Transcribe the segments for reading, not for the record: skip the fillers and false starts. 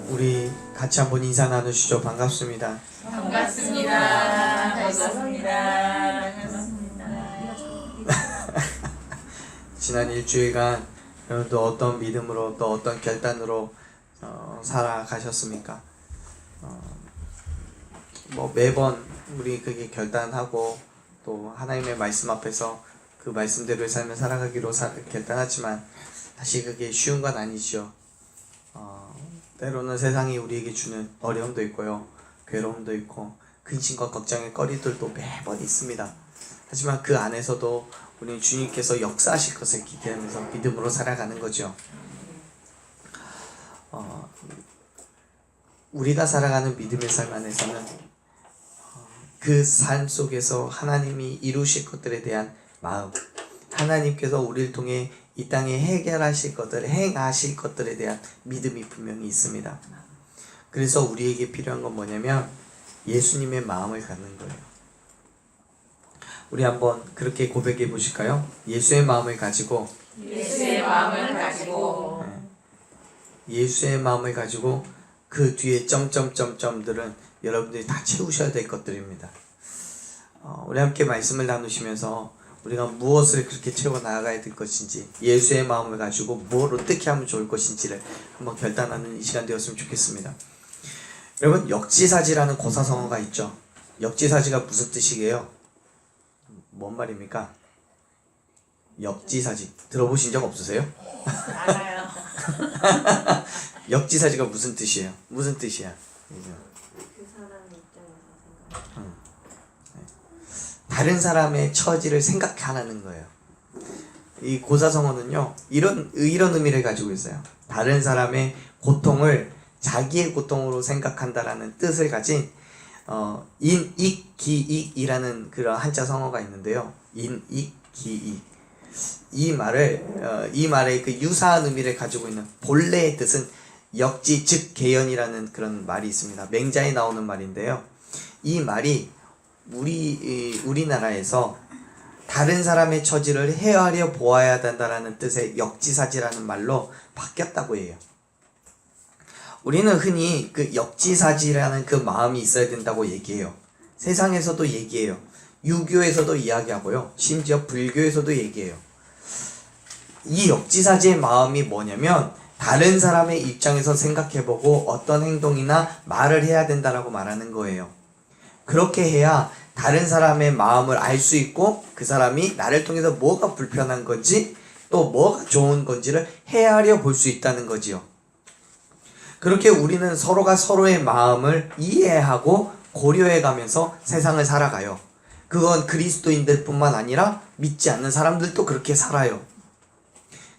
우리 같이 한번 인사 나누시죠. 반갑습니다. 반갑습니다. 반갑습니다. 반갑습니다. 지난 일주일간 여러분도 어떤 믿음으로 또 어떤 결단으로 살아가셨습니까? 매번 우리 그게 결단하고 또 하나님의 말씀 앞에서 그 말씀대로의 삶을 살아가기로 결단하지만 사실 그게 쉬운 건 아니죠. 때로는 세상이 우리에게 주는 어려움도 있고요, 괴로움도 있고 근심과 걱정의 거리들도 매번 있습니다. 하지만 그 안에서도 우리는 주님께서 역사하실 것을 기대하면서 믿음으로 살아가는 거죠. 우리가 살아가는 믿음의 삶 안에서는 그 삶 속에서 하나님이 이루실 것들에 대한 마음, 하나님께서 우리를 통해 이 땅에 해결하실 것들, 행하실 것들에 대한 믿음이 분명히 있습니다. 그래서 우리에게 필요한 건 뭐냐면 예수님의 마음을 갖는 거예요. 우리 한번 그렇게 고백해 보실까요? 예수의 마음을 가지고 예수의 마음을 가지고 예수의 마음을 가지고 그 뒤에 점점점점들은 여러분들이 다 채우셔야 될 것들입니다. 우리 함께 말씀을 나누시면서 우리가 무엇을 그렇게 채워 나아가야 될 것인지, 예수의 마음을 가지고 뭘 어떻게 하면 좋을 것인지를 한번 결단하는 이 시간 되었으면 좋겠습니다. 여러분, 역지사지라는 고사성어가 있죠. 역지사지가 무슨 뜻이게요? 뭔 말입니까? 역지사지 들어보신 적 없으세요? 알아요. 역지사지가 무슨 뜻이에요? 무슨 뜻이야? 그 사람 입장에서 생각. 다른 사람의 처지를 생각하는 거예요. 이 고사성어는요, 이런 의미를 가지고 있어요. 다른 사람의 고통을 자기의 고통으로 생각한다라는 뜻을 가진 인익기익이라는 그런 한자 성어가 있는데요. 인익기익. 이 말의 그 유사한 의미를 가지고 있는 본래의 뜻은 역지 즉 개연이라는 그런 말이 있습니다. 맹자에 나오는 말인데요. 이 말이 우리나라에서 다른 사람의 처지를 헤아려 보아야 된다라는 뜻의 역지사지라는 말로 바뀌었다고 해요. 우리는 흔히 그 역지사지라는 그 마음이 있어야 된다고 얘기해요. 세상에서도 얘기해요. 유교에서도 이야기하고요. 심지어 불교에서도 얘기해요. 이 역지사지의 마음이 뭐냐면 다른 사람의 입장에서 생각해보고 어떤 행동이나 말을 해야 된다라고 말하는 거예요. 그렇게 해야 다른 사람의 마음을 알 수 있고 그 사람이 나를 통해서 뭐가 불편한 건지 또 뭐가 좋은 건지를 헤아려 볼 수 있다는 거지요. 그렇게 우리는 서로가 서로의 마음을 이해하고 고려해 가면서 세상을 살아가요. 그건 그리스도인들 뿐만 아니라 믿지 않는 사람들도 그렇게 살아요.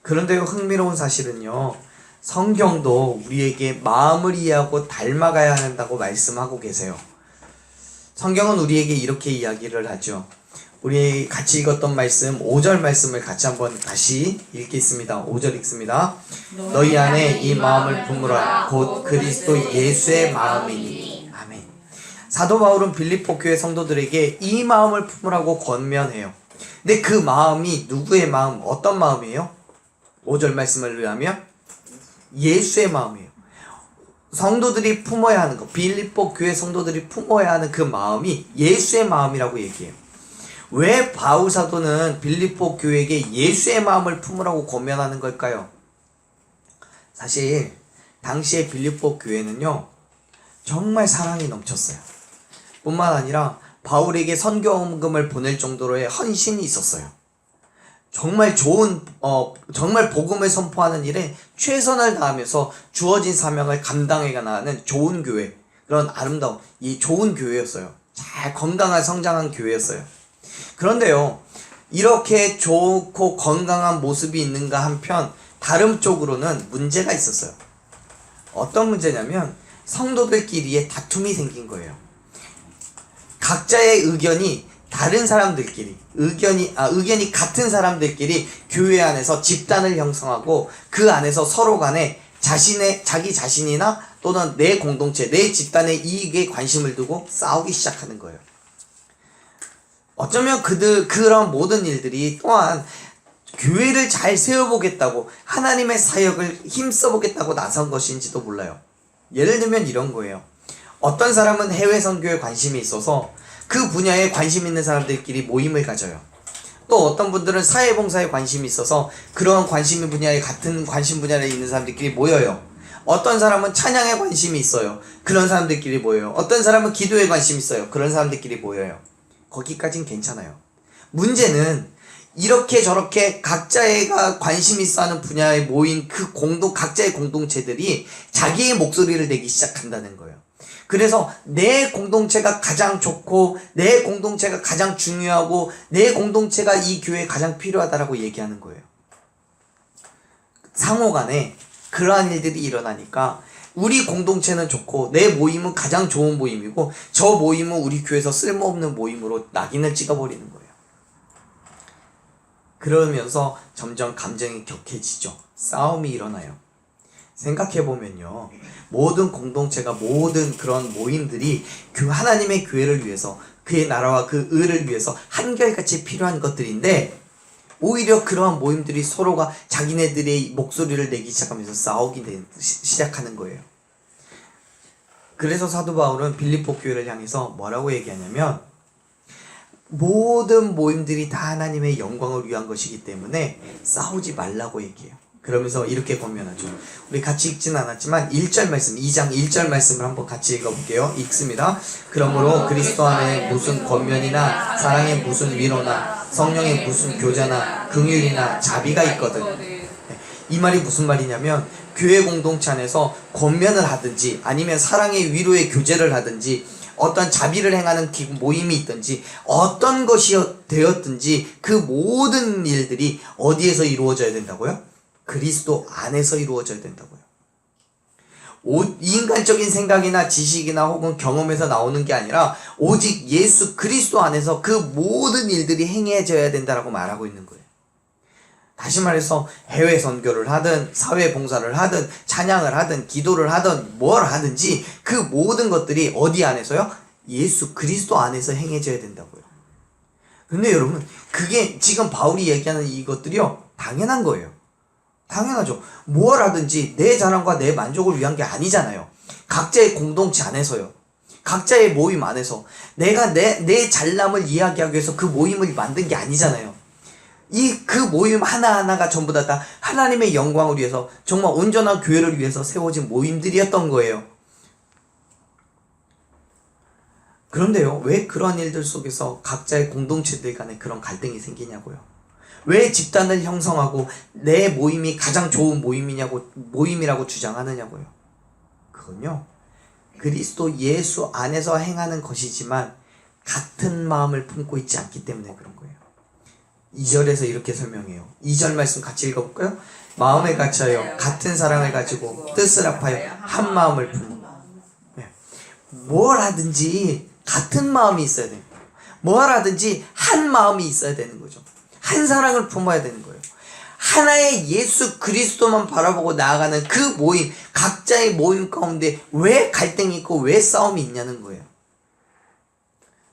그런데 흥미로운 사실은요, 성경도 우리에게 마음을 이해하고 닮아가야 한다고 말씀하고 계세요. 성경은 우리에게 이렇게 이야기를 하죠. 우리 같이 읽었던 말씀 5절 말씀을 같이 한번 다시 읽겠습니다. 5절 읽습니다. 너희 안에 이 마음을 품으라 곧 그리스도 예수의 마음이니. 아멘. 사도 바울은 빌립보 교회 성도들에게 이 마음을 품으라고 권면해요. 근데 그 마음이 누구의 마음, 어떤 마음이에요? 5절 말씀을 의하면 예수의 마음이에요. 성도들이 품어야 하는 것, 빌립보 교회 성도들이 품어야 하는 그 마음이 예수의 마음이라고 얘기해요. 왜 바울 사도는 빌립보 교회에게 예수의 마음을 품으라고 권면하는 걸까요? 사실 당시의 빌립보 교회는요, 정말 사랑이 넘쳤어요. 뿐만 아니라 바울에게 선교헌금을 보낼 정도로의 헌신이 있었어요. 정말 정말 복음을 선포하는 일에 최선을 다하면서 주어진 사명을 감당해 나가는 좋은 교회, 그런 아름다운 이 좋은 교회였어요. 잘 건강한 성장한 교회였어요. 그런데요, 이렇게 좋고 건강한 모습이 있는가 한편 다른 쪽으로는 문제가 있었어요. 어떤 문제냐면 성도들끼리의 다툼이 생긴 거예요. 각자의 의견이 다른 사람들끼리 의견이 같은 사람들끼리 교회 안에서 집단을 형성하고 그 안에서 서로 간에 자기 자신이나 또는 내 공동체, 내 집단의 이익에 관심을 두고 싸우기 시작하는 거예요. 어쩌면 그런 모든 일들이 또한 교회를 잘 세워보겠다고, 하나님의 사역을 힘써보겠다고 나선 것인지도 몰라요. 예를 들면 이런 거예요. 어떤 사람은 해외 선교에 관심이 있어서 그 분야에 관심 있는 사람들끼리 모임을 가져요. 또 어떤 분들은 사회봉사에 관심이 있어서 그런 관심 분야에, 같은 관심 분야에 있는 사람들끼리 모여요. 어떤 사람은 찬양에 관심이 있어요. 그런 사람들끼리 모여요. 어떤 사람은 기도에 관심이 있어요. 그런 사람들끼리 모여요. 거기까진 괜찮아요. 문제는 이렇게 저렇게 각자가 관심 있어 하는 분야에 모인 그 각자의 공동체들이 자기의 목소리를 내기 시작한다는 거예요. 그래서 내 공동체가 가장 좋고, 내 공동체가 가장 중요하고, 내 공동체가 이 교회에 가장 필요하다라고 얘기하는 거예요. 상호간에 그러한 일들이 일어나니까 우리 공동체는 좋고, 내 모임은 가장 좋은 모임이고, 저 모임은 우리 교회에서 쓸모없는 모임으로 낙인을 찍어버리는 거예요. 그러면서 점점 감정이 격해지죠. 싸움이 일어나요. 생각해보면요, 모든 공동체가, 모든 그런 모임들이 하나님의 교회를 위해서, 그의 나라와 그 의를 위해서 한결같이 필요한 것들인데, 오히려 그러한 모임들이 서로가 자기네들의 목소리를 내기 시작하면서 싸우기 시작하는 거예요. 그래서 사도 바울은 빌립보 교회를 향해서 뭐라고 얘기하냐면, 모든 모임들이 다 하나님의 영광을 위한 것이기 때문에 싸우지 말라고 얘기해요. 그러면서 이렇게 권면하죠. 우리 같이 읽지는 않았지만 1절 말씀, 2장 1절 말씀을 한번 같이 읽어볼게요. 읽습니다. 그러므로 그리스도 안에 무슨 권면이나 사랑의 무슨 위로나 성령의 무슨 교제나 긍휼이나 자비가 있거든. 이 말이 무슨 말이냐면, 교회 공동체 안에서 권면을 하든지 아니면 사랑의 위로의 교제를 하든지 어떤 자비를 행하는 모임이 있든지 어떤 것이 되었든지 그 모든 일들이 어디에서 이루어져야 된다고요? 그리스도 안에서 이루어져야 된다고요. 인간적인 생각이나 지식이나 혹은 경험에서 나오는 게 아니라 오직 예수 그리스도 안에서 그 모든 일들이 행해져야 된다라고 말하고 있는 거예요. 다시 말해서 해외 선교를 하든 사회 봉사를 하든 찬양을 하든 기도를 하든 뭘 하든지 그 모든 것들이 어디 안에서요? 예수 그리스도 안에서 행해져야 된다고요. 근데 여러분, 그게 지금 바울이 얘기하는 이것들이요, 당연한 거예요. 당연하죠. 뭘 하든지 내 자랑과 내 만족을 위한 게 아니잖아요. 각자의 공동체 안에서요, 각자의 모임 안에서 내가 내 잘남을 이야기하기 위해서 그 모임을 만든 게 아니잖아요. 그 모임 하나하나가 전부 다 하나님의 영광을 위해서, 정말 온전한 교회를 위해서 세워진 모임들이었던 거예요. 그런데요, 왜 그런 일들 속에서 각자의 공동체들 간에 그런 갈등이 생기냐고요. 왜 집단을 형성하고 내 모임이 가장 좋은 모임이라고 주장하느냐고요. 그건요, 그리스도 예수 안에서 행하는 것이지만 같은 마음을 품고 있지 않기 때문에 그런 거예요. 2절에서 이렇게 설명해요. 2절 말씀 같이 읽어볼까요? 마음에 갇혀요. 같은 사랑을 가지고 뜻을 합하여 한 마음을 품고. 뭘 하든지 같은 마음이 있어야 돼요. 뭘 하든지 한 마음이 있어야 되는 거죠. 한 사랑을 품어야 되는 거예요. 하나의 예수 그리스도만 바라보고 나아가는 그 모임, 각자의 모임 가운데 왜 갈등이 있고 왜 싸움이 있냐는 거예요.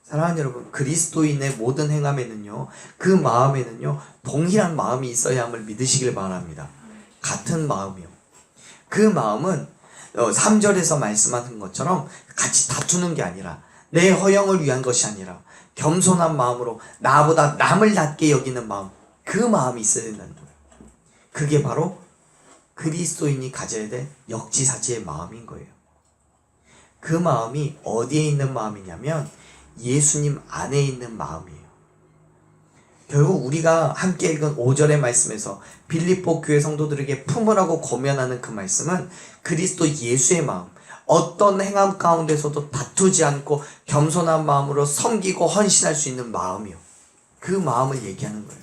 사랑하는 여러분, 그리스도인의 모든 행함에는요, 그 마음에는요, 동일한 마음이 있어야 함을 믿으시길 바랍니다. 같은 마음이요. 그 마음은 3절에서 말씀하신 것처럼 같이 다투는 게 아니라, 내 허영을 위한 것이 아니라 겸손한 마음으로 나보다 남을 낮게 여기는 마음, 그 마음이 있어야 된다는 거예요. 그게 바로 그리스도인이 가져야 될 역지사지의 마음인 거예요. 그 마음이 어디에 있는 마음이냐면 예수님 안에 있는 마음이에요. 결국 우리가 함께 읽은 5절의 말씀에서 빌립보 교회 성도들에게 품으라고 권면하는 그 말씀은 그리스도 예수의 마음, 어떤 행함 가운데서도 다투지 않고 겸손한 마음으로 섬기고 헌신할 수 있는 마음이요, 그 마음을 얘기하는 거예요.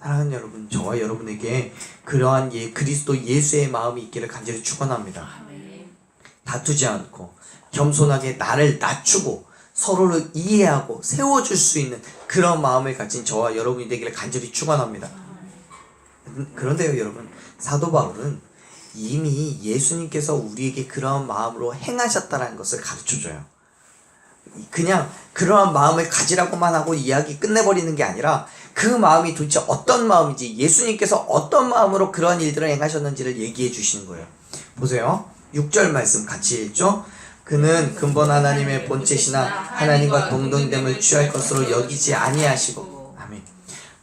사랑하는 여러분, 저와 여러분에게 그러한 그리스도 예수의 마음이 있기를 간절히 축원합니다. 다투지 않고 겸손하게 나를 낮추고 서로를 이해하고 세워줄 수 있는 그런 마음을 가진 저와 여러분이 되기를 간절히 축원합니다. 그런데요 여러분, 사도 바울은 이미 예수님께서 우리에게 그러한 마음으로 행하셨다는 것을 가르쳐줘요. 그냥 그러한 마음을 가지라고만 하고 이야기 끝내버리는 게 아니라 그 마음이 도대체 어떤 마음인지, 예수님께서 어떤 마음으로 그러한 일들을 행하셨는지를 얘기해 주시는 거예요. 보세요. 6절 말씀 같이 읽죠. 그는 근본 하나님의 본체시나 하나님과 동등됨을 취할 것으로 여기지 아니하시고. 아멘.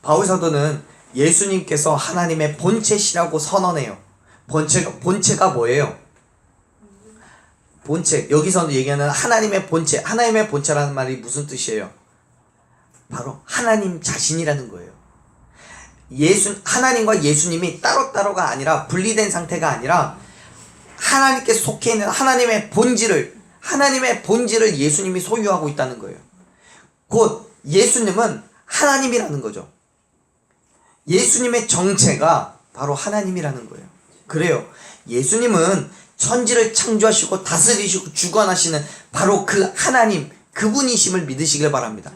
바울 사도는 예수님께서 하나님의 본체시라고 선언해요. 본체가 뭐예요? 본체, 여기서 얘기하는 하나님의 본체, 하나님의 본체라는 말이 무슨 뜻이에요? 바로 하나님 자신이라는 거예요. 하나님과 예수님이 따로따로가 아니라, 분리된 상태가 아니라 하나님께 속해 있는 하나님의 본질을 예수님이 소유하고 있다는 거예요. 곧 예수님은 하나님이라는 거죠. 예수님의 정체가 바로 하나님이라는 거예요. 그래요. 예수님은 천지를 창조하시고 다스리시고 주관하시는 바로 그 하나님, 그분이심을 믿으시길 바랍니다.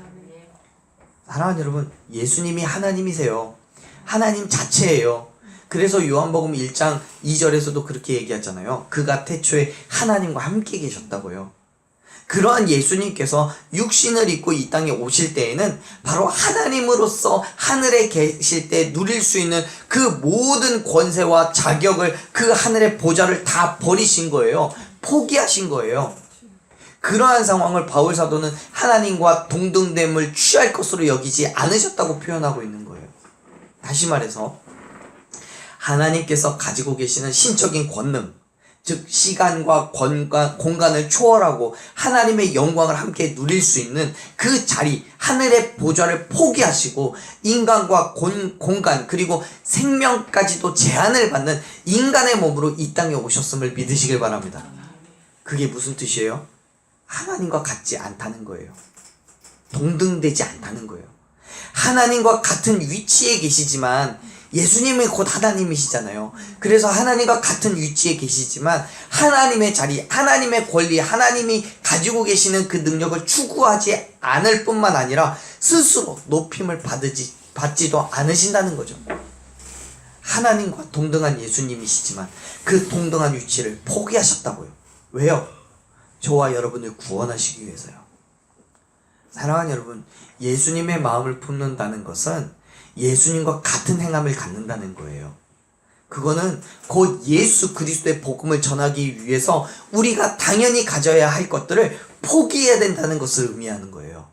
사랑하는 여러분, 예수님이 하나님이세요. 하나님 자체예요. 그래서 요한복음 1장 2절에서도 그렇게 얘기하잖아요. 그가 태초에 하나님과 함께 계셨다고요. 그러한 예수님께서 육신을 입고 이 땅에 오실 때에는 바로 하나님으로서 하늘에 계실 때 누릴 수 있는 그 모든 권세와 자격을, 그 하늘의 보좌를 다 버리신 거예요. 포기하신 거예요. 그러한 상황을 바울 사도는 하나님과 동등됨을 취할 것으로 여기지 않으셨다고 표현하고 있는 거예요. 다시 말해서 하나님께서 가지고 계시는 신적인 권능, 즉 시간과 공간을 초월하고 하나님의 영광을 함께 누릴 수 있는 그 자리, 하늘의 보좌를 포기하시고 인간과 공간 그리고 생명까지도 제한을 받는 인간의 몸으로 이 땅에 오셨음을 믿으시길 바랍니다. 그게 무슨 뜻이에요? 하나님과 같지 않다는 거예요. 동등되지 않다는 거예요. 하나님과 같은 위치에 계시지만 예수님이 곧 하나님이시잖아요. 그래서 하나님과 같은 위치에 계시지만 하나님의 자리, 하나님의 권리, 하나님이 가지고 계시는 그 능력을 추구하지 않을 뿐만 아니라 스스로 높임을 받지도 않으신다는 거죠. 하나님과 동등한 예수님이시지만 그 동등한 위치를 포기하셨다고요. 왜요? 저와 여러분을 구원하시기 위해서요. 사랑하는 여러분, 예수님의 마음을 품는다는 것은 예수님과 같은 행함을 갖는다는 거예요. 그거는 곧 예수 그리스도의 복음을 전하기 위해서 우리가 당연히 가져야 할 것들을 포기해야 된다는 것을 의미하는 거예요.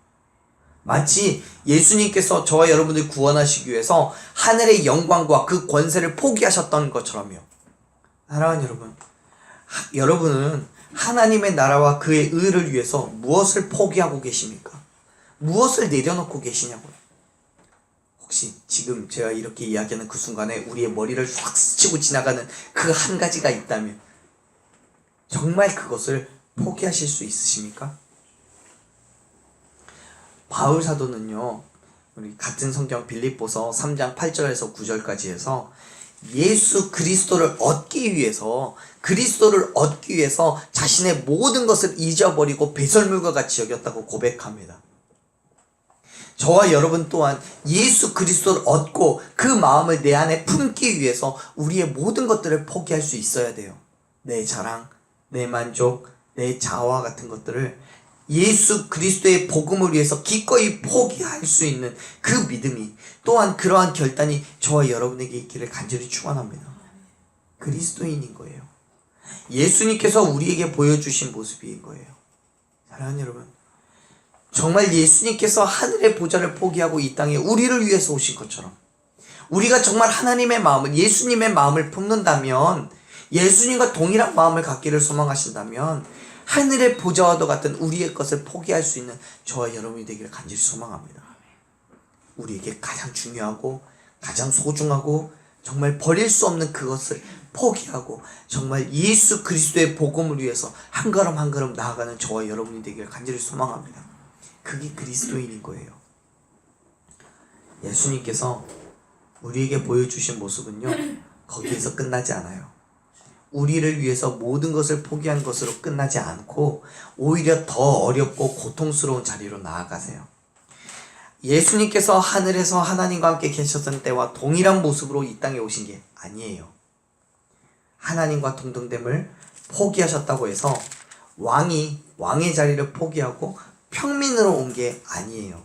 마치 예수님께서 저와 여러분을 구원하시기 위해서 하늘의 영광과 그 권세를 포기하셨던 것처럼요. 사랑하는 여러분, 여러분은 하나님의 나라와 그의 의를 위해서 무엇을 포기하고 계십니까? 무엇을 내려놓고 계시냐고요. 혹시 지금 제가 이렇게 이야기하는 그 순간에 우리의 머리를 확 스치고 지나가는 그 한 가지가 있다면 정말 그것을 포기하실 수 있으십니까? 바울 사도는요, 우리 같은 성경 빌립보서 3장 8절에서 9절까지 해서 예수 그리스도를 얻기 위해서 자신의 모든 것을 잊어버리고 배설물과 같이 여겼다고 고백합니다. 저와 여러분 또한 예수 그리스도를 얻고 그 마음을 내 안에 품기 위해서 우리의 모든 것들을 포기할 수 있어야 돼요. 내 자랑, 내 만족, 내 자아와 같은 것들을 예수 그리스도의 복음을 위해서 기꺼이 포기할 수 있는 그 믿음이, 또한 그러한 결단이 저와 여러분에게 있기를 간절히 축원합니다. 그리스도인인 거예요. 예수님께서 우리에게 보여주신 모습인 거예요. 사랑하는 여러분, 정말 예수님께서 하늘의 보좌를 포기하고 이 땅에 우리를 위해서 오신 것처럼 우리가 정말 하나님의 마음을, 예수님의 마음을 품는다면, 예수님과 동일한 마음을 갖기를 소망하신다면 하늘의 보좌와도 같은 우리의 것을 포기할 수 있는 저와 여러분이 되기를 간절히 소망합니다. 우리에게 가장 중요하고 가장 소중하고 정말 버릴 수 없는 그것을 포기하고 정말 예수 그리스도의 복음을 위해서 한 걸음 한 걸음 나아가는 저와 여러분이 되기를 간절히 소망합니다. 그게 그리스도인인 거예요. 예수님께서 우리에게 보여주신 모습은요, 거기에서 끝나지 않아요. 우리를 위해서 모든 것을 포기한 것으로 끝나지 않고 오히려 더 어렵고 고통스러운 자리로 나아가세요. 예수님께서 하늘에서 하나님과 함께 계셨던 때와 동일한 모습으로 이 땅에 오신 게 아니에요. 하나님과 동등됨을 포기하셨다고 해서 왕의 자리를 포기하고 평민으로 온 게 아니에요.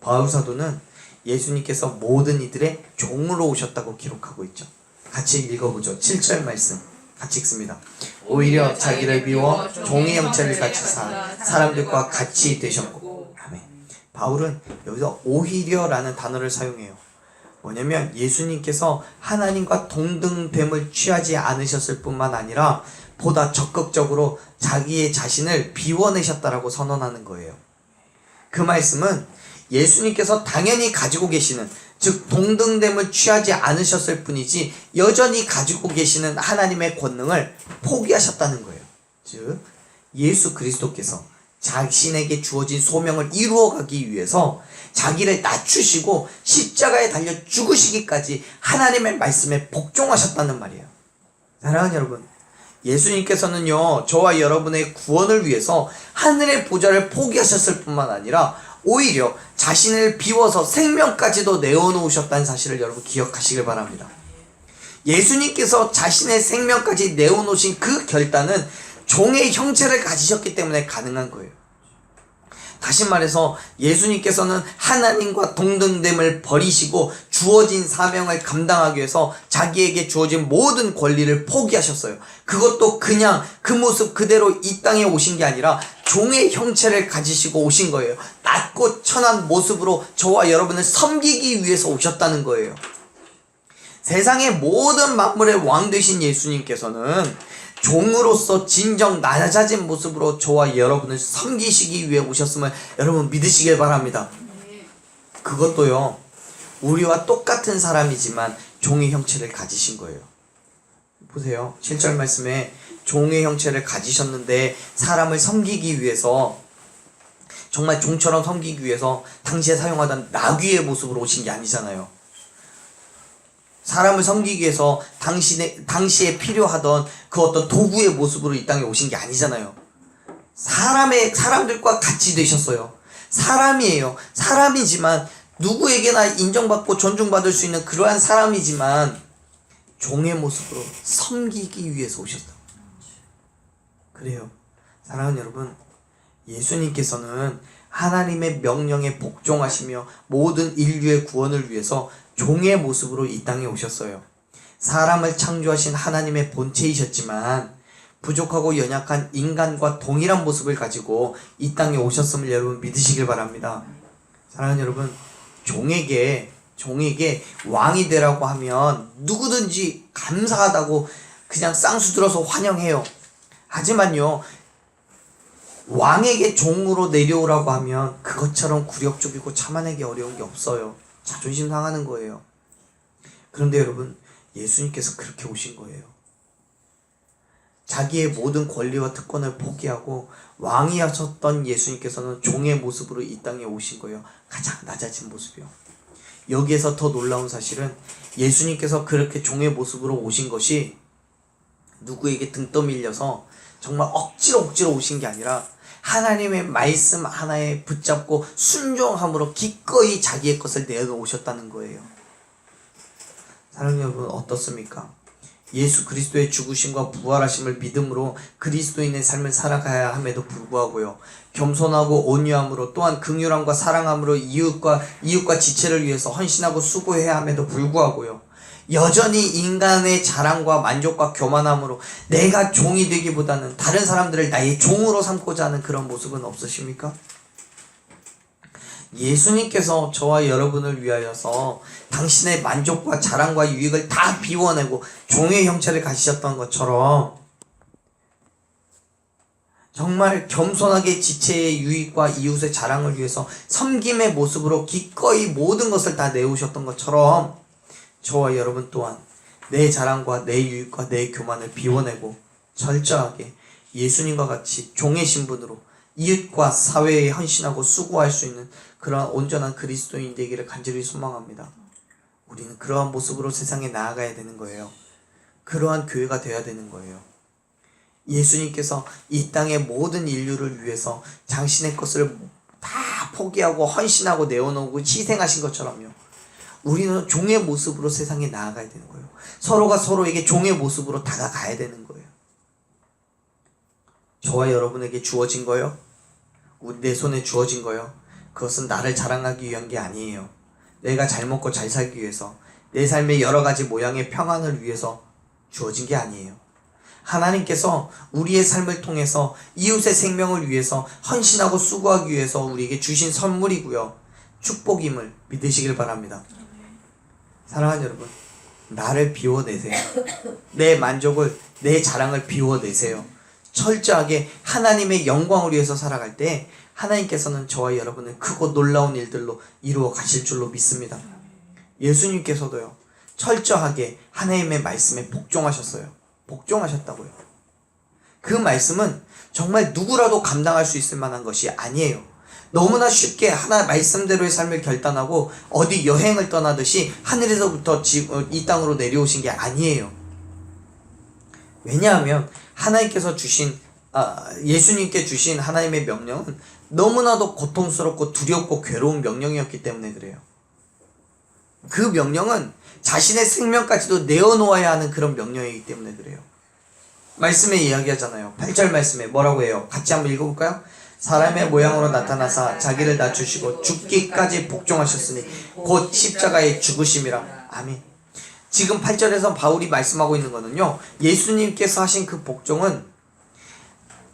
바울 사도는 예수님께서 모든 이들의 종으로 오셨다고 기록하고 있죠. 같이 읽어보죠. 7절 말씀 같이 읽습니다. 오히려 자기를 비워 종의 형체를 가지사 사람들과 같이 되셨고. 아멘. 바울은 여기서 오히려라는 단어를 사용해요. 뭐냐면 예수님께서 하나님과 동등됨을 취하지 않으셨을 뿐만 아니라 보다 적극적으로 자기의 자신을 비워내셨다라고 선언하는 거예요. 그 말씀은 예수님께서 당연히 가지고 계시는, 즉 동등됨을 취하지 않으셨을 뿐이지 여전히 가지고 계시는 하나님의 권능을 포기하셨다는 거예요. 즉 예수 그리스도께서 자신에게 주어진 소명을 이루어가기 위해서 자기를 낮추시고 십자가에 달려 죽으시기까지 하나님의 말씀에 복종하셨다는 말이에요. 사랑하는 여러분, 예수님께서는요 저와 여러분의 구원을 위해서 하늘의 보좌를 포기하셨을 뿐만 아니라 오히려 자신을 비워서 생명까지도 내어놓으셨다는 사실을 여러분 기억하시길 바랍니다. 예수님께서 자신의 생명까지 내어놓으신 그 결단은 종의 형체를 가지셨기 때문에 가능한 거예요. 다시 말해서 예수님께서는 하나님과 동등됨을 버리시고 주어진 사명을 감당하기 위해서 자기에게 주어진 모든 권리를 포기하셨어요. 그것도 그냥 그 모습 그대로 이 땅에 오신 게 아니라 종의 형체를 가지시고 오신 거예요. 낮고 천한 모습으로 저와 여러분을 섬기기 위해서 오셨다는 거예요. 세상의 모든 만물의 왕 되신 예수님께서는 종으로서 진정 낮아진 모습으로 저와 여러분을 섬기시기 위해 오셨음을 여러분 믿으시길 바랍니다. 그것도요 우리와 똑같은 사람이지만 종의 형체를 가지신 거예요. 보세요. 7절 말씀에 종의 형체를 가지셨는데 사람을 섬기기 위해서, 정말 종처럼 섬기기 위해서 당시에 사용하던 나귀의 모습으로 오신 게 아니잖아요. 사람을 섬기기 위해서 당시에 필요하던 그 어떤 도구의 모습으로 이 땅에 오신 게 아니잖아요. 사람들과 같이 되셨어요. 사람이에요. 사람이지만 누구에게나 인정받고 존중받을 수 있는 그러한 사람이지만 종의 모습으로 섬기기 위해서 오셨다. 그래요. 사랑하는 여러분, 예수님께서는 하나님의 명령에 복종하시며 모든 인류의 구원을 위해서 종의 모습으로 이 땅에 오셨어요. 사람을 창조하신 하나님의 본체이셨지만 부족하고 연약한 인간과 동일한 모습을 가지고 이 땅에 오셨음을 여러분 믿으시길 바랍니다. 사랑하는 여러분, 종에게 왕이 되라고 하면 누구든지 감사하다고 그냥 쌍수 들어서 환영해요. 하지만요 왕에게 종으로 내려오라고 하면 그것처럼 굴욕적이고 참아내기 어려운 게 없어요. 자존심 상하는 거예요. 그런데 여러분, 예수님께서 그렇게 오신 거예요. 자기의 모든 권리와 특권을 포기하고 왕이 하셨던 예수님께서는 종의 모습으로 이 땅에 오신 거예요. 가장 낮아진 모습이요. 여기에서 더 놀라운 사실은 예수님께서 그렇게 종의 모습으로 오신 것이 누구에게 등 떠밀려서 정말 억지로 오신 게 아니라 하나님의 말씀 하나에 붙잡고 순종함으로 기꺼이 자기의 것을 내어놓으셨다는 거예요. 사랑하는 여러분, 어떻습니까? 예수 그리스도의 죽으심과 부활하심을 믿음으로 그리스도인의 삶을 살아가야 함에도 불구하고요, 겸손하고 온유함으로 또한 긍휼함과 사랑함으로 이웃과 지체를 위해서 헌신하고 수고해야 함에도 불구하고요, 여전히 인간의 자랑과 만족과 교만함으로 내가 종이 되기보다는 다른 사람들을 나의 종으로 삼고자 하는 그런 모습은 없으십니까? 예수님께서 저와 여러분을 위하여서 당신의 만족과 자랑과 유익을 다 비워내고 종의 형체를 가지셨던 것처럼 정말 겸손하게 지체의 유익과 이웃의 자랑을 위해서 섬김의 모습으로 기꺼이 모든 것을 다 내오셨던 것처럼 저와 여러분 또한 내 자랑과 내 유익과 내 교만을 비워내고 철저하게 예수님과 같이 종의 신분으로 이웃과 사회에 헌신하고 수고할 수 있는 그러한 온전한 그리스도인 되기를 간절히 소망합니다. 우리는 그러한 모습으로 세상에 나아가야 되는 거예요. 그러한 교회가 되어야 되는 거예요. 예수님께서 이 땅의 모든 인류를 위해서 당신의 것을 다 포기하고 헌신하고 내어놓고 희생하신 것처럼요, 우리는 종의 모습으로 세상에 나아가야 되는 거예요. 서로가 서로에게 종의 모습으로 다가가야 되는 거예요. 저와 여러분에게 주어진 거요, 내 손에 주어진 거요, 그것은 나를 자랑하기 위한 게 아니에요. 내가 잘 먹고 잘 살기 위해서, 내 삶의 여러 가지 모양의 평안을 위해서 주어진 게 아니에요. 하나님께서 우리의 삶을 통해서 이웃의 생명을 위해서 헌신하고 수고하기 위해서 우리에게 주신 선물이고요, 축복임을 믿으시길 바랍니다. 사랑하는 여러분, 나를 비워내세요. 내 만족을, 내 자랑을 비워내세요. 철저하게 하나님의 영광을 위해서 살아갈 때 하나님께서는 저와 여러분을 크고 놀라운 일들로 이루어 가실 줄로 믿습니다. 예수님께서도요, 철저하게 하나님의 말씀에 복종하셨어요. 복종하셨다고요. 그 말씀은 정말 누구라도 감당할 수 있을 만한 것이 아니에요. 너무나 쉽게 하나 말씀대로의 삶을 결단하고 어디 여행을 떠나듯이 하늘에서부터 이 땅으로 내려오신 게 아니에요. 왜냐하면 하나님께서 주신 예수님께 주신 하나님의 명령은 너무나도 고통스럽고 두렵고 괴로운 명령이었기 때문에 그래요. 그 명령은 자신의 생명까지도 내어놓아야 하는 그런 명령이기 때문에 그래요. 말씀에 이야기하잖아요. 8절 말씀에 뭐라고 해요? 같이 한번 읽어볼까요? 사람의 모양으로 나타나사 자기를 낮추시고 죽기까지 복종하셨으니 곧 십자가에 죽으심이라. 아멘. 지금 8절에서 바울이 말씀하고 있는 거는요, 예수님께서 하신 그 복종은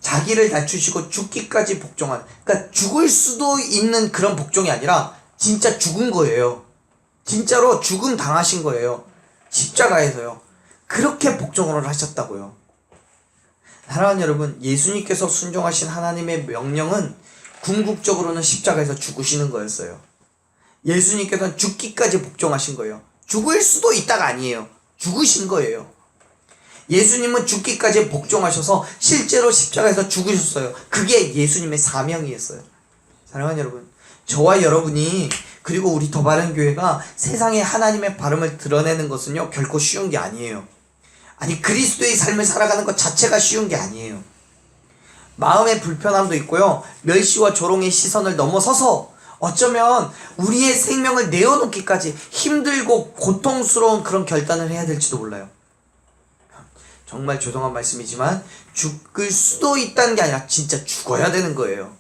자기를 낮추시고 죽기까지 복종한, 그러니까 죽을 수도 있는 그런 복종이 아니라 진짜 죽은 거예요. 진짜로 죽음 당하신 거예요. 십자가에서요. 그렇게 복종을 하셨다고요. 사랑하는 여러분, 예수님께서 순종하신 하나님의 명령은 궁극적으로는 십자가에서 죽으시는 거였어요. 예수님께서는 죽기까지 복종하신 거예요. 죽을 수도 있다가 아니에요. 죽으신 거예요. 예수님은 죽기까지 복종하셔서 실제로 십자가에서 죽으셨어요. 그게 예수님의 사명이었어요. 사랑하는 여러분, 저와 여러분이, 그리고 우리 더 바른 교회가 세상에 하나님의 발음을 드러내는 것은요, 결코 쉬운 게 아니에요. 아니, 그리스도의 삶을 살아가는 것 자체가 쉬운 게 아니에요. 마음의 불편함도 있고요, 멸시와 조롱의 시선을 넘어서서 어쩌면 우리의 생명을 내어놓기까지 힘들고 고통스러운 그런 결단을 해야 될지도 몰라요. 정말 죄송한 말씀이지만 죽을 수도 있다는 게 아니라 진짜 죽어야 되는 거예요.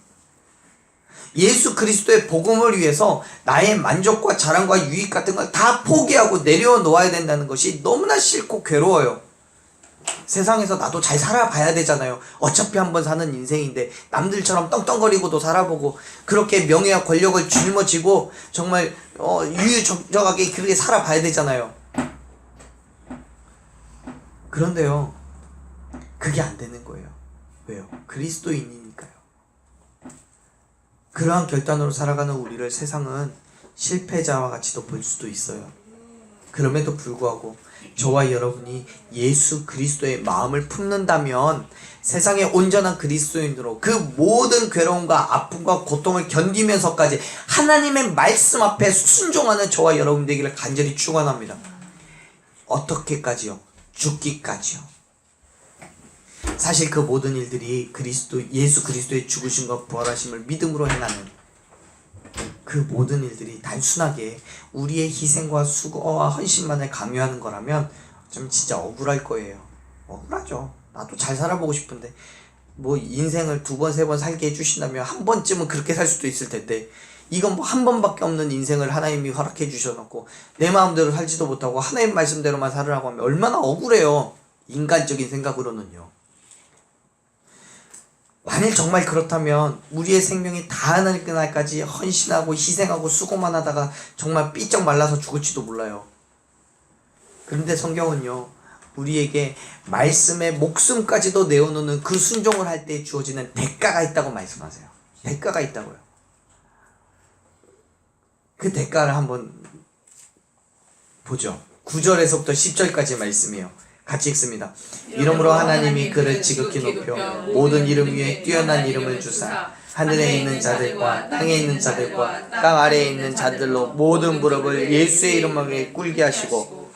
예수 그리스도의 복음을 위해서 나의 만족과 자랑과 유익 같은 걸 다 포기하고 내려놓아야 된다는 것이 너무나 싫고 괴로워요. 세상에서 나도 잘 살아봐야 되잖아요. 어차피 한번 사는 인생인데 남들처럼 떵떵거리고도 살아보고 그렇게 명예와 권력을 짊어지고 정말 유유적적하게 그렇게 살아봐야 되잖아요. 그런데요, 그게 안 되는 거예요. 왜요? 그리스도인이니까요. 그러한 결단으로 살아가는 우리를 세상은 실패자와 같이도 볼 수도 있어요. 그럼에도 불구하고 저와 여러분이 예수 그리스도의 마음을 품는다면 세상의 온전한 그리스도인으로 그 모든 괴로움과 아픔과 고통을 견디면서까지 하나님의 말씀 앞에 순종하는 저와 여러분 되기를 간절히 축원합니다. 어떻게까지요? 죽기까지요. 사실 그 모든 일들이 예수 그리스도의 죽으심과 부활하심을 믿음으로 행하는 그 모든 일들이 단순하게 우리의 희생과 수고와 헌신만을 강요하는 거라면 좀 진짜 억울할 거예요. 억울하죠. 나도 잘 살아보고 싶은데 뭐 인생을 2번 3번 살게 해주신다면 한 번쯤은 그렇게 살 수도 있을 텐데, 이건 뭐 한 번밖에 없는 인생을 하나님이 허락해 주셔놓고 내 마음대로 살지도 못하고 하나님 말씀대로만 살으라고 하면 얼마나 억울해요. 인간적인 생각으로는요. 만일 정말 그렇다면 우리의 생명이 다하는 그날까지 헌신하고 희생하고 수고만 하다가 정말 삐쩍 말라서 죽을지도 몰라요. 그런데 성경은요, 우리에게 말씀의 목숨까지도 내어놓는 그 순종을 할 때 주어지는 대가가 있다고 말씀하세요. 대가가 있다고요. 그 대가를 한번 보죠. 9절에서부터 10절까지 말씀이에요. 같이 읽습니다. 이러므로 하나님이 그를 지극히 높여 모든 이름 위에 뛰어난 이름을 주사 하늘에 있는 자들과 땅에 있는 자들과 땅 아래에 있는 자들로 모든 무릎을 예수의 이름 위에 꿇게 하시고,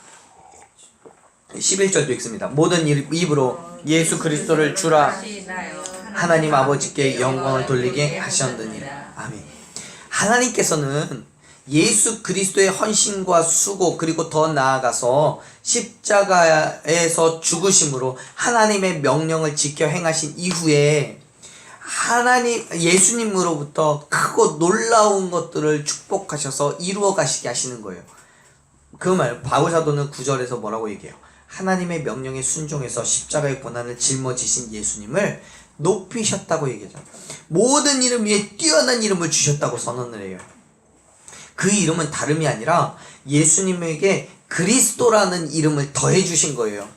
11절도 읽습니다. 모든 입으로 예수 그리스도를 주라 하나님 아버지께 영광을 돌리게 하셨느니라. 아멘. 하나님께서는 예수 그리스도의 헌신과 수고, 그리고 더 나아가서 십자가에서 죽으심으로 하나님의 명령을 지켜 행하신 이후에 예수님으로부터 크고 놀라운 것들을 축복하셔서 이루어 가시게 하시는 거예요. 그 말 바울 사도는 9절에서 뭐라고 얘기해요? 하나님의 명령에 순종해서 십자가의 고난을 짊어지신 예수님을 높이셨다고 얘기하죠. 모든 이름 위에 뛰어난 이름을 주셨다고 선언을 해요. 그 이름은 다름이 아니라 예수님에게 그리스도라는 이름을 더해 주신 거예요.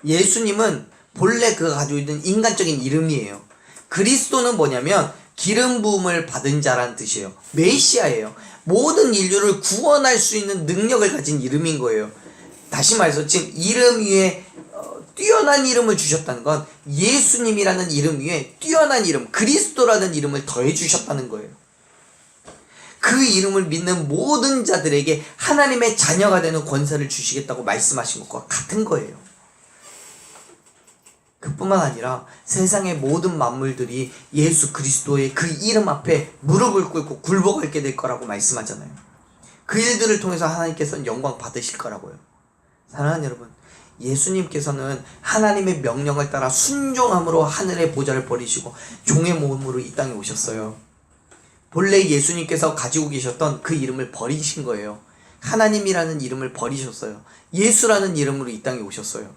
예수님은 본래 그가 가지고 있는 인간적인 이름이에요. 그리스도는 뭐냐면 기름 부음을 받은 자라는 뜻이에요. 메시아예요. 모든 인류를 구원할 수 있는 능력을 가진 이름인 거예요. 다시 말해서 지금 이름 위에 뛰어난 이름을 주셨다는 건 예수님이라는 이름 위에 뛰어난 이름, 그리스도라는 이름을 더해 주셨다는 거예요. 그 이름을 믿는 모든 자들에게 하나님의 자녀가 되는 권세를 주시겠다고 말씀하신 것과 같은 거예요. 그뿐만 아니라 세상의 모든 만물들이 예수 그리스도의 그 이름 앞에 무릎을 꿇고 굴복하게 될 거라고 말씀하잖아요. 그 일들을 통해서 하나님께서는 영광 받으실 거라고요. 사랑하는 여러분, 예수님께서는 하나님의 명령을 따라 순종함으로 하늘의 보좌를 버리시고 종의 몸으로 이 땅에 오셨어요. 본래 예수님께서 가지고 계셨던 그 이름을 버리신 거예요. 하나님이라는 이름을 버리셨어요. 예수라는 이름으로 이 땅에 오셨어요.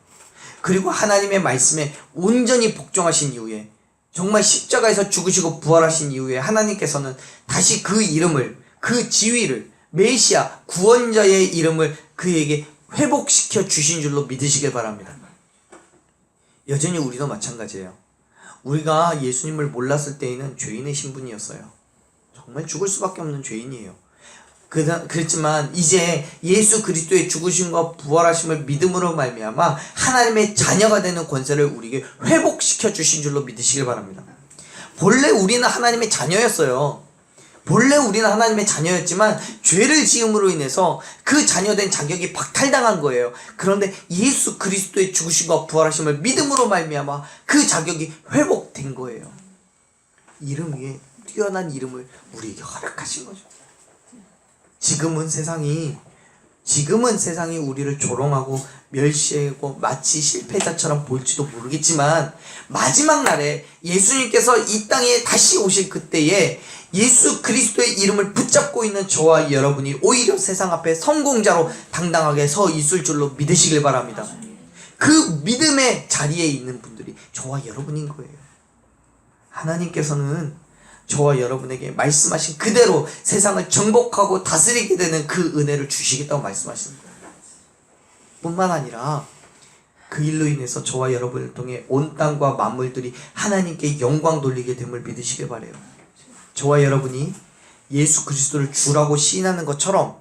그리고 하나님의 말씀에 온전히 복종하신 이후에, 정말 십자가에서 죽으시고 부활하신 이후에 하나님께서는 다시 그 이름을, 그 지위를, 메시아, 구원자의 이름을 그에게 회복시켜 주신 줄로 믿으시길 바랍니다. 여전히 우리도 마찬가지예요. 우리가 예수님을 몰랐을 때에는 죄인의 신분이었어요. 정말 죽을 수밖에 없는 죄인이에요. 그렇지만 이제 예수 그리스도의 죽으심과 부활하심을 믿음으로 말미암아 하나님의 자녀가 되는 권세를 우리에게 회복시켜 주신 줄로 믿으시길 바랍니다. 본래 우리는 하나님의 자녀였어요. 본래 우리는 하나님의 자녀였지만 죄를 지음으로 인해서 그 자녀된 자격이 박탈당한 거예요. 그런데 예수 그리스도의 죽으심과 부활하심을 믿음으로 말미암아 그 자격이 회복된 거예요. 이름 위에 뛰어난 이름을 우리에게 허락하신 거죠. 지금은 세상이 우리를 조롱하고 멸시하고 마치 실패자처럼 보일지도 모르겠지만 마지막 날에 예수님께서 이 땅에 다시 오실 그때에 예수 그리스도의 이름을 붙잡고 있는 저와 여러분이 오히려 세상 앞에 성공자로 당당하게 서 있을 줄로 믿으시길 바랍니다. 그 믿음의 자리에 있는 분들이 저와 여러분인 거예요. 하나님께서는 저와 여러분에게 말씀하신 그대로 세상을 정복하고 다스리게 되는 그 은혜를 주시겠다고 말씀하시는 거예요. 뿐만 아니라 그 일로 인해서 저와 여러분을 통해 온 땅과 만물들이 하나님께 영광 돌리게 됨을 믿으시길 바라요. 저와 여러분이 예수 그리스도를 주라고 시인하는 것처럼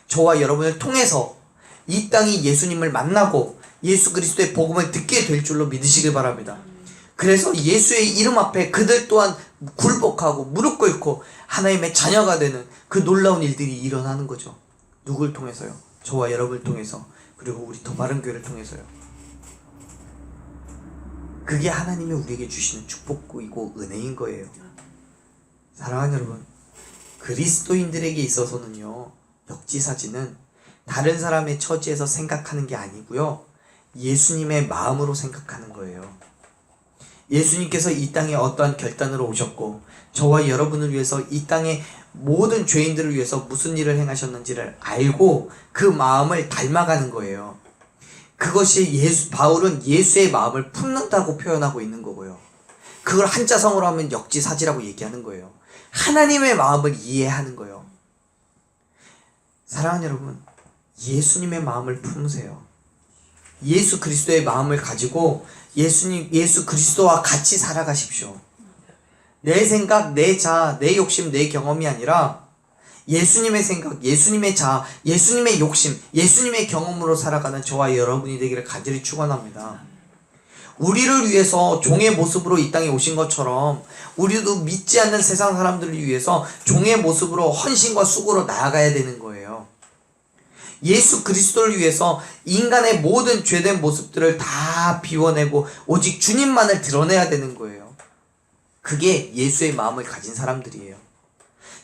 저와 여러분을 통해서 이 땅이 예수님을 만나고 예수 그리스도의 복음을 듣게 될 줄로 믿으시길 바랍니다. 그래서 예수의 이름 앞에 그들 또한 굴복하고 무릎 꿇고 하나님의 자녀가 되는 그 놀라운 일들이 일어나는 거죠. 누굴 통해서요? 저와 여러분을 통해서, 그리고 우리 더 바른 교회를 통해서요. 그게 하나님이 우리에게 주시는 축복이고 은혜인 거예요. 사랑하는 여러분, 그리스도인들에게 있어서는요, 역지사지는 다른 사람의 처지에서 생각하는 게 아니고요, 예수님의 마음으로 생각하는 거예요. 예수님께서 이 땅에 어떠한 결단으로 오셨고 저와 여러분을 위해서 이 땅의 모든 죄인들을 위해서 무슨 일을 행하셨는지를 알고 그 마음을 닮아가는 거예요. 그것이 바울은 예수의 마음을 품는다고 표현하고 있는 거고요. 그걸 한자성어로 하면 역지사지라고 얘기하는 거예요. 하나님의 마음을 이해하는 거예요. 사랑하는 여러분, 예수님의 마음을 품으세요. 예수 그리스도의 마음을 가지고 예수 그리스도와 같이 살아가십시오. 내 생각, 내 자아, 내 욕심, 내 경험이 아니라 예수님의 생각, 예수님의 자아, 예수님의 욕심, 예수님의 경험으로 살아가는 저와 여러분이 되기를 간절히 축원합니다. 우리를 위해서 종의 모습으로 이 땅에 오신 것처럼 우리도 믿지 않는 세상 사람들을 위해서 종의 모습으로 헌신과 수고로 나아가야 되는 거예요. 예수 그리스도를 위해서 인간의 모든 죄된 모습들을 다 비워내고 오직 주님만을 드러내야 되는 거예요. 그게 예수의 마음을 가진 사람들이에요.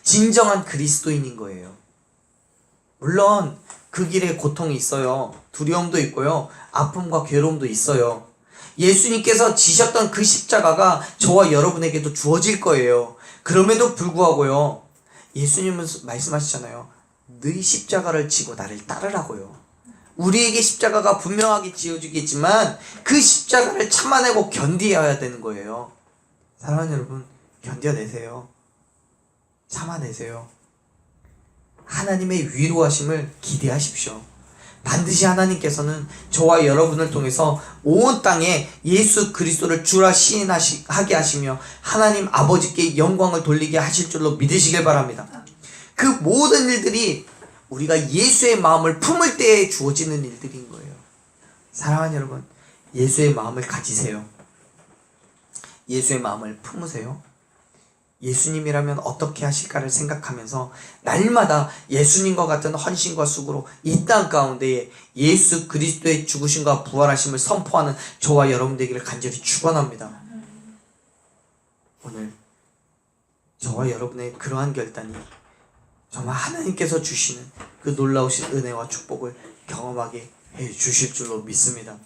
진정한 그리스도인인 거예요. 물론 그 길에 고통이 있어요. 두려움도 있고요. 아픔과 괴로움도 있어요. 예수님께서 지셨던 그 십자가가 저와 여러분에게도 주어질 거예요. 그럼에도 불구하고요. 예수님은 말씀하시잖아요. 너희 십자가를 지고 나를 따르라고요. 우리에게 십자가가 분명하게 지어지겠지만 그 십자가를 참아내고 견디어야 되는 거예요. 사랑하는 여러분, 견뎌내세요. 참아내세요. 하나님의 위로하심을 기대하십시오. 반드시 하나님께서는 저와 여러분을 통해서 온 땅에 예수 그리스도를 주라 시인하게 하시며 하나님 아버지께 영광을 돌리게 하실 줄로 믿으시길 바랍니다. 그 모든 일들이 우리가 예수의 마음을 품을 때에 주어지는 일들인 거예요. 사랑하는 여러분, 예수의 마음을 가지세요. 예수의 마음을 품으세요. 예수님이라면 어떻게 하실까를 생각하면서 날마다 예수님과 같은 헌신과 수고로 이 땅 가운데에 예수 그리스도의 죽으심과 부활하심을 선포하는 저와 여러분 되기를 간절히 축원합니다. 오늘 저와 여러분의 그러한 결단이 정말 하나님께서 주시는 그 놀라우신 은혜와 축복을 경험하게 해 주실 줄로 믿습니다.